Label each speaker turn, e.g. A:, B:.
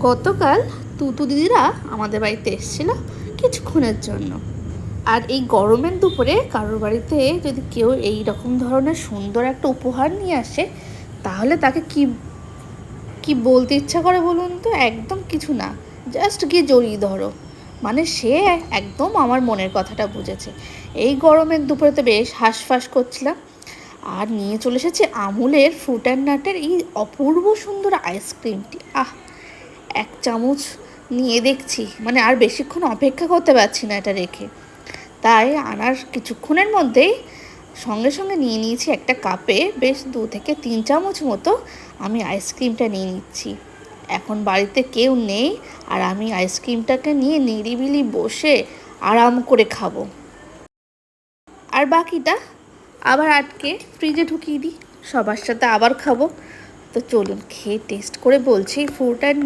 A: গতকাল তুতু দিদিরা আমাদের বাড়িতে এসেছিল কিছুক্ষণের জন্য। আর এই গরমের দুপুরে কারোর বাড়িতে যদি কেউ এই রকম ধরনের সুন্দর একটা উপহার নিয়ে আসে, তাহলে তাকে কি কি বলতে ইচ্ছা করে বলুন তো? একদম কিছু না, জাস্ট গিয়ে জড়িয়ে ধরো। মানে সে একদম আমার মনের কথাটা বুঝেছে। এই গরমের দুপুরে তো বেশ হাঁসফাঁস করছিলাম, আর নিয়ে চলে এসেছে আমুলের ফ্রুট অ্যান্ড নাটের এই অপূর্ব সুন্দর আইসক্রিমটি। এক চামচ নিয়ে দেখছি, মানে আর বেশিক্ষণ অপেক্ষা করতে পারছি না এটা রেখে। তাই আনার কিছুক্ষণের মধ্যেই সঙ্গে সঙ্গে নিয়ে নিয়েছি একটা কাপে বেশ 2 থেকে 3 চামচ মতো আমি আইসক্রিমটা নিয়ে নিচ্ছি। এখন বাড়িতে কেউ নেই, আর আমি আইসক্রিমটাকে নিয়ে নিরিবিলি বসে আরাম করে খাবো, আর বাকিটা আবার আটকে ফ্রিজে ঢুকিয়ে দিই, সবার সাথে আবার খাবো। তো চলুন খেয়ে টেস্ট করে বলছি ফ্রুট অ্যান্ড